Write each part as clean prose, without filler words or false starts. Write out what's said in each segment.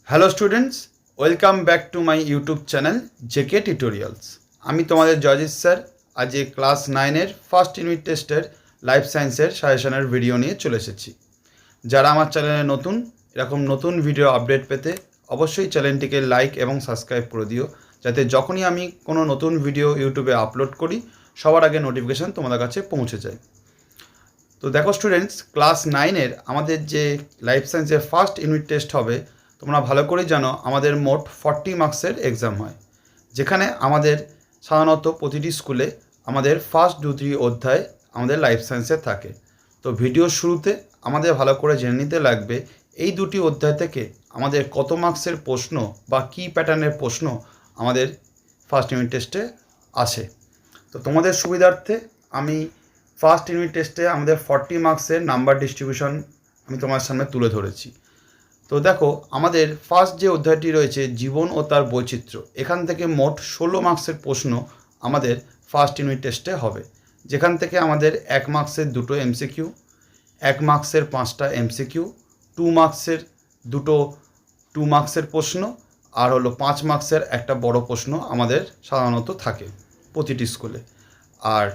Hello students, welcome back to my YouTube channel JK tutorials. আমি তোমাদের Joyjit sir আজ class 9-এর ফার্স্ট ইউনিট টেস্টের লাইফ সায়েন্সের সাজেশনের ভিডিও নিয়ে চলে এসেছি। যারা আমার চ্যানেলে নতুন, এরকম নতুন ভিডিও আপডেট পেতে অবশ্যই চ্যানেলটিকে লাইক এবং সাবস্ক্রাইব করে দিও, যাতে যখনই আমি কোনো নতুন ভিডিও ইউটিউবে আপলোড করি সবার আগে নোটিফিকেশান তোমাদের কাছে পৌঁছে যায়। তো দেখো স্টুডেন্টস, ক্লাস 9-এর আমাদের যে লাইফ সায়েন্সের ফার্স্ট ইউনিট টেস্ট হবে, তোমরা ভালো করেই জানো আমাদের মোট 40 মার্কসের এক্সাম হয়, যেখানে আমাদের সাধারণত প্রতিটি স্কুলে আমাদের ফার্স্ট 2-3 অধ্যায় আমাদের লাইফ সায়েন্সে থাকে। তো ভিডিওর শুরুতে আমাদের ভালো করে জেনে নিতে লাগবে এই দুটি অধ্যায় থেকে আমাদের কত মার্কসের প্রশ্ন বা কী প্যাটার্নের প্রশ্ন আমাদের ফার্স্ট ইউনিট টেস্টে আসে। তো তোমাদের সুবিধার্থে আমি ফার্স্ট ইউনিট টেস্টে আমাদের 40 মার্কসের নাম্বার ডিস্ট্রিবিউশন আমি তোমার সামনে তুলে ধরেছি। তো দেখো, আমাদের ফার্স্ট যে অধ্যায়টি রয়েছে জীবন ও তার বৈচিত্র্য, এখান থেকে মোট 16 মার্কসের প্রশ্ন আমাদের ফার্স্ট ইউনিট টেস্টে হবে, যেখান থেকে আমাদের 1 মার্কসের 2টো এমসিকিউ, 1 মার্কসের 5টা এমসিকিউ, 2 মার্কসের 2 মার্কসের প্রশ্ন, আর হলো 5 মার্কসের একটা বড় প্রশ্ন আমাদের সাধারণত থাকে প্রতিটি স্কুলে। আর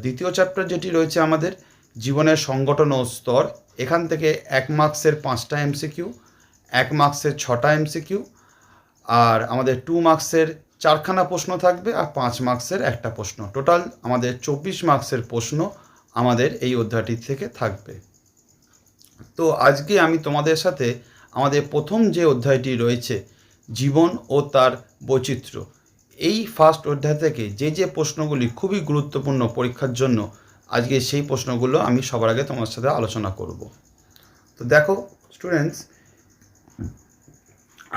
দ্বিতীয় চ্যাপ্টার যেটি রয়েছে আমাদের জীবনের সংগঠন ও স্তর, এখান থেকে 1 মার্কসের 5টা এমসিকিউ, 1 মার্কসের 6টা এমসিকিউ, আর আমাদের 2 মার্কসের 4খানা প্রশ্ন থাকবে, আর 5 মার্কসের একটা প্রশ্ন। টোটাল আমাদের 24 মার্কসের প্রশ্ন আমাদের এই অধ্যায়টি থেকে থাকবে। তো আজকে আমি তোমাদের সাথে আমাদের প্রথম যে অধ্যায়টি রয়েছে জীবন ও তার বৈচিত্র্য, এই ফার্স্ট অধ্যায় থেকে যে প্রশ্নগুলি খুবই গুরুত্বপূর্ণ পরীক্ষার জন্য, আজকে সেই প্রশ্নগুলো আমি সবার আগে তোমার সাথে আলোচনা করব। তো দেখো স্টুডেন্টস,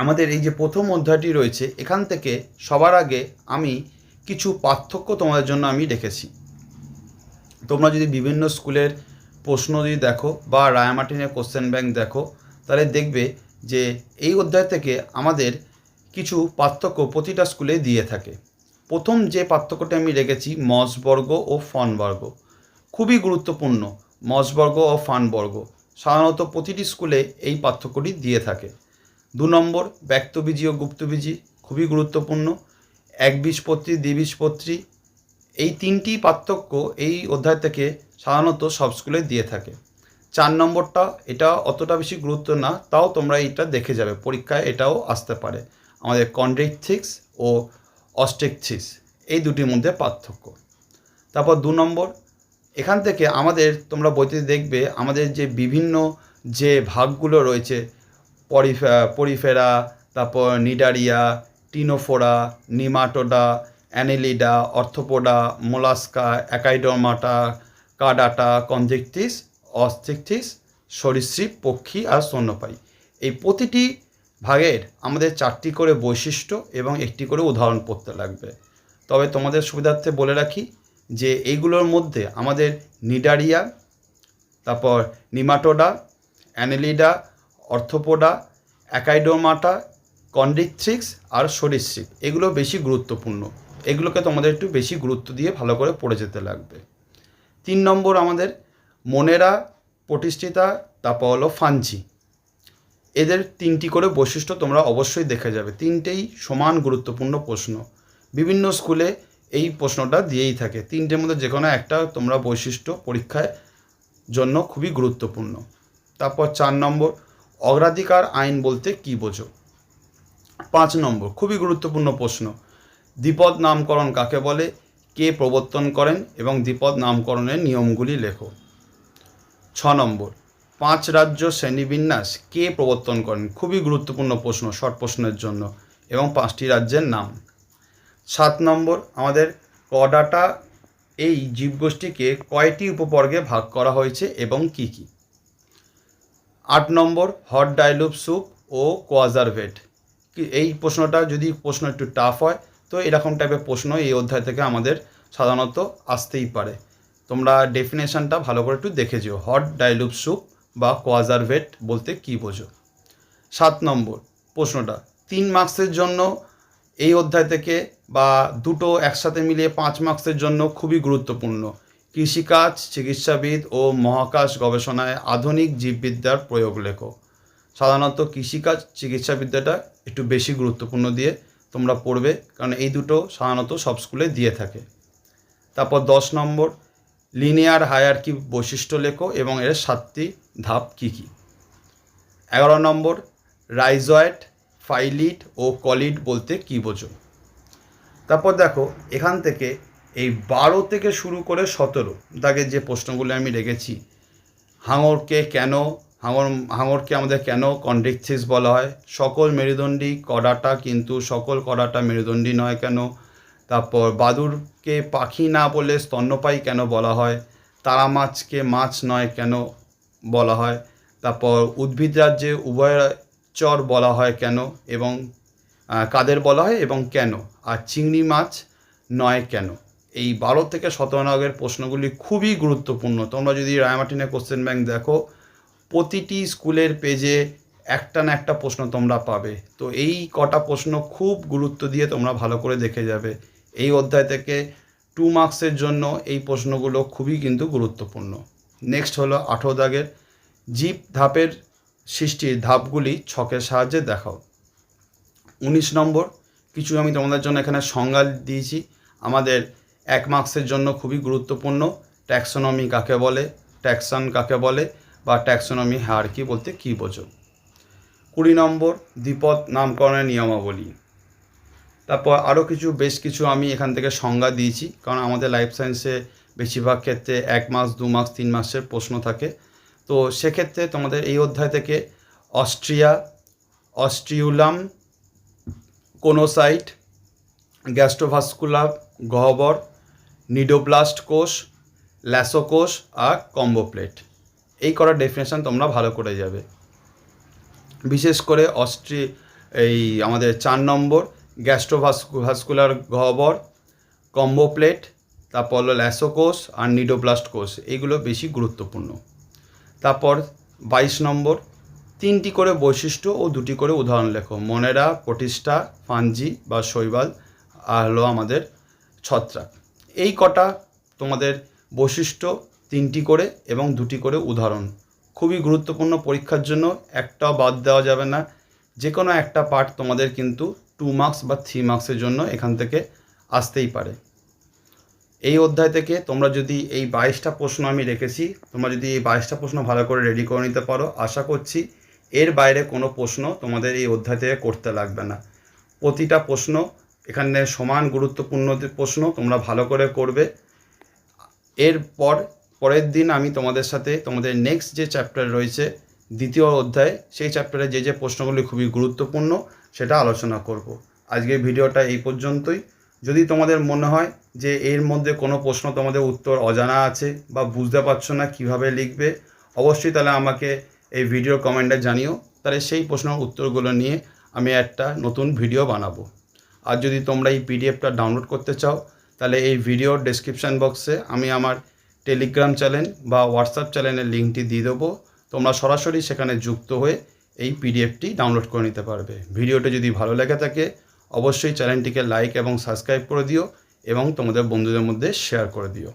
আমাদের এই যে প্রথম অধ্যায়টি রয়েছে, এখান থেকে সবার আগে আমি কিছু পার্থক্য তোমাদের জন্য আমি রেখেছি। তোমরা যদি বিভিন্ন স্কুলের প্রশ্ন যদি দেখো বা রায়ামার্টিনের কোশ্চেন ব্যাংক দেখো, তাহলে দেখবে যে এই অধ্যায় থেকে আমাদের কিছু পার্থক্য প্রতিটা স্কুলে দিয়ে থাকে। প্রথম যে পার্থক্যটি আমি রেখেছি মসবর্গ ও ফনবর্গ, খুবই গুরুত্বপূর্ণ। মসবর্গ ও ফানবর্গ সাধারণত প্রতিটি স্কুলে এই পার্থক্যটি দিয়ে থাকে। 2 নম্বর ব্যক্তবীজি ও গুপ্তবীজি, খুবই গুরুত্বপূর্ণ। একবীজপত্রী, দ্বিবীজপত্রী, এই 3টি পার্থক্য এই অধ্যায় থেকে সাধারণত সব স্কুলে দিয়ে থাকে। 4 নম্বরটা, এটা অতটা বেশি গুরুত্ব না, তাও তোমরা এটা দেখে যাবে, পরীক্ষায় এটাও আসতে পারে, আমাদের কন্ড্রিকথিক্স ও অস্টেকথিক্স, এই দুটির মধ্যে পার্থক্য। তারপর 2 নম্বর, এখান থেকে আমাদের তোমরা বইতে দেখবে আমাদের যে বিভিন্ন যে ভাগগুলো রয়েছে, পরিফেরা, তারপর নিডারিয়া, টিনোফোরা, নিমাটোডা, অ্যানেলিডা, অর্থোপোডা, মোলাস্কা, অ্যাকাইডোমাটা, কাডাটা, কনজেক্টিস, অস্টেকথিস, সরীসৃপ, পক্ষী আর স্তন্যপায়ী, এই প্রতিটি ভাগের আমাদের 4টি করে বৈশিষ্ট্য এবং একটি করে উদাহরণ পড়তে লাগবে। তবে তোমাদের সুবিধার্থে বলে রাখি যে এইগুলোর মধ্যে আমাদের নিডারিয়া, তারপর নিমাটোডা, অ্যানেলিডা, অর্থোপোডা, অ্যাকাইডোমাটা, কন্ড্রিকথ্রিক্স আর সরীসৃপ, এগুলো বেশি গুরুত্বপূর্ণ। এগুলোকে তোমাদের একটু বেশি গুরুত্ব দিয়ে ভালো করে পড়ে যেতে লাগবে। 3 নম্বর আমাদের মনেরা, প্রতিষ্ঠিতা, তারপর হলো ফাঞ্জি, এদের 3টি করে বৈশিষ্ট্য তোমরা অবশ্যই দেখে যাবে। 3টেই সমান গুরুত্বপূর্ণ প্রশ্ন, বিভিন্ন স্কুলে এই প্রশ্নটা দিয়েই থাকে। 3টের মধ্যে যে কোনো একটা তোমরা বৈশিষ্ট্য পরীক্ষায় জন্য খুবই গুরুত্বপূর্ণ। তারপর 4 নম্বর অগ্রাধিকার আইন বলতে কী বোঝো। 5 নম্বর খুবই গুরুত্বপূর্ণ প্রশ্ন, দ্বিপদ নামকরণ কাকে বলে, কে প্রবর্তন করেন এবং দ্বিপদ নামকরণের নিয়মগুলি লেখো। 6 নম্বর 5 রাজ্য শ্রেণীবিন্যাস কে প্রবর্তন করেন, খুবই গুরুত্বপূর্ণ প্রশ্ন শর্ট প্রশ্নের জন্য, এবং 5টি রাজ্যের নাম। 7 নম্বর আমাদের কডাটা, এই জীবগোষ্ঠীকে কয়টি উপবর্গে ভাগ করা হয়েছে এবং কি কি। 8 নম্বর হট ডাইলুপ স্যুপ ও কোয়াজারভেট, এই প্রশ্নটা যদি প্রশ্ন একটু টাফ হয় তো এরকম টাইপের প্রশ্ন এই অধ্যায় থেকে আমাদের সাধারণত আসতেই পারে। তোমরা ডেফিনেশনটা ভালো করে একটু দেখে যেও, হট ডাইলুপ স্যুপ বা কোয়াজারভেট বলতে কী বোঝো। 7 নম্বর প্রশ্নটা 3 মার্কসের জন্য এই অধ্যায় থেকে, বা দুটো একসাথে মিলিয়ে 5 মার্কসের জন্য খুবই গুরুত্বপূর্ণ। কৃষিকাজ, চিকিৎসাবিদ ও মহাকাশ গবেষণায় আধুনিক জীববিদ্যার প্রয়োগ লেখো। সাধারণত কৃষিকাজ চিকিৎসাবিদ্যাটা একটু বেশি গুরুত্বপূর্ণ দিয়ে তোমরা পড়বে, কারণ এই দুটো সাধারণত সব স্কুলে দিয়ে থাকে। তারপর 10 নম্বর লিনিয়ার হায়ারার্কি বৈশিষ্ট্য লেখো এবং এর 7টি ধাপ কী কী। 11 নম্বর রাইজয়েড, ফাইলিট ও কলিড বলতে কী বোঝো। তারপর দেখো এখান থেকে এই 12 থেকে শুরু করে 17 দাগের যে প্রশ্নগুলো আমি রেখেছি, হাঙরকে কেন হাঙরকে আমাদের কেন কন্ড্রিকথিস বলা হয়, সকল মেরুদণ্ডী কড়াটা কিন্তু সকল কড়াটা মেরুদণ্ডী নয় কেন, তারপর বাদুড়কে পাখি না বলে স্তন্যপায়ী কেন বলা হয়, তারা মাছকে মাছ নয় কেন বলা হয়, তারপর উদ্ভিদ রাজ্যে উভয়চর বলা হয় কেন এবং কাদের বলা হয় এবং কেন, আর চিংড়ি মাছ নয় কেন। এই 12 থেকে 17 নম্বরের প্রশ্নগুলি খুবই গুরুত্বপূর্ণ। তোমরা যদি রায়মার্টিনের কোশ্চেন ব্যাংক দেখো, প্রতিটি স্কুলের পেজে একটা না একটা প্রশ্ন তোমরা পাবে। তো এই কটা প্রশ্ন খুব গুরুত্ব দিয়ে তোমরা ভালো করে দেখে যাবে। এই অধ্যায় থেকে 2 মার্কসের জন্য এই প্রশ্নগুলো খুবই কিন্তু গুরুত্বপূর্ণ। নেক্সট হলো 18 দাগের জীব ধাপের সৃষ্টির ধাপগুলি ছকের সাহায্যে দেখাও। 19 নম্বর কিছু আমি তোমাদের জন্য এখানে সংজ্ঞা দিয়েছি, আমাদের 1 মার্কসের জন্য খুবই গুরুত্বপূর্ণ। ট্যাক্সোনমি কাকে বলে, ট্যাক্সন কাকে বলে, বা ট্যাক্সোনমি হায়ারার্কি বলতে কী বোঝো। 20 নম্বর দ্বিপদ নামকরণের নিয়মাবলী। তারপর আরও বেশ কিছু আমি এখান থেকে সংজ্ঞা দিয়েছি, কারণ আমাদের লাইফ সায়েন্সে বেশিরভাগ ক্ষেত্রে 1 মার্কস 2 মার্কস 3 মার্কসের প্রশ্ন থাকে। তো সেক্ষেত্রে তোমাদের এই অধ্যায় থেকে অস্ট্রিয়া, অস্ট্রিউলাম, কোনোসাইট, গ্যাস্ট্রোভাস্কুলার গহ্বর, নিডোব্লাস্ট কোষ, ল্যাসোকোষ আর কম্বোপ্লেট, এই করা ডেফিনেশন তোমরা ভালো করে যাবে। বিশেষ করে এই আমাদের 4 নম্বর গ্যাস্ট্রোভাস্কুলার গহ্বর, কম্বোপ্লেট, তারপর হলো ল্যাসোকোষ আর নিডোব্লাস্ট কোষ, এইগুলো বেশি গুরুত্বপূর্ণ। তারপর 22 নম্বর 3টি করে বৈশিষ্ট্য ও 2টি করে উদাহরণ লেখো। মনেরা, প্রোটিস্টা, ফাঞ্জি বা শৈবাল, আর হলো আমাদের ছত্রাক। এই কটা তোমাদের বৈশিষ্ট্য 3টি করে এবং 2টি করে উদাহরণ খুবই গুরুত্বপূর্ণ। পরীক্ষার জন্য একটাও বাদ দেওয়া যাবে না। যে কোনো একটা পার্ট তোমাদের কিন্তু 2 মার্কস বা 3 মার্কসের জন্য এখান থেকে আসতেই পারে। এই অধ্যায় থেকে তোমরা যদি এই 22টা প্রশ্ন আমি রেখেছি, তোমরা যদি এই 22টা প্রশ্ন ভালো করে রেডি করে নিতে পারো, আশা করছি এর বাইরে কোনো প্রশ্ন তোমাদের এই অধ্যায় থেকে করতে লাগবে না। প্রতিটা প্রশ্ন এখানে সমান গুরুত্বপূর্ণ প্রশ্ন, তোমরা ভালো করে করবে। পরের দিন আমি তোমাদের সাথে তোমাদের নেক্সট যে চ্যাপ্টার রয়েছে 2য় অধ্যায়, সেই চ্যাপ্টারে যে প্রশ্নগুলি খুবই গুরুত্বপূর্ণ সেটা আলোচনা করব। আজকের ভিডিওটা এই পর্যন্তই। যদি তোমাদের মনে হয় যে এর মধ্যে কোনো প্রশ্ন তোমাদের উত্তর অজানা আছে বা বুঝতে পারছো না কিভাবে লিখবে, অবশ্যই তাহলে আমাকে এই ভিডিওর কমেন্টে জানিও, তাহলে সেই প্রশ্নের উত্তরগুলো নিয়ে আমি একটা নতুন ভিডিও বানাবো। আর যদি তোমরা এই পিডিএফটা ডাউনলোড করতে চাও, তাহলে এই ভিডিওর ডেসক্রিপশান বক্সে আমি আমার টেলিগ্রাম চ্যানেল বা হোয়াটসঅ্যাপ চ্যানেলের লিঙ্কটি দিয়ে দেবো। তোমরা সরাসরি সেখানে যুক্ত হয়ে এই পিডিএফটি ডাউনলোড করে নিতে পারবে। ভিডিওটি যদি ভালো লেগে থাকে অবশ্যই চ্যানেলটিকে লাইক এবং সাবস্ক্রাইব করে দিও এবং তোমাদের বন্ধুদের মধ্যে শেয়ার করে দিও।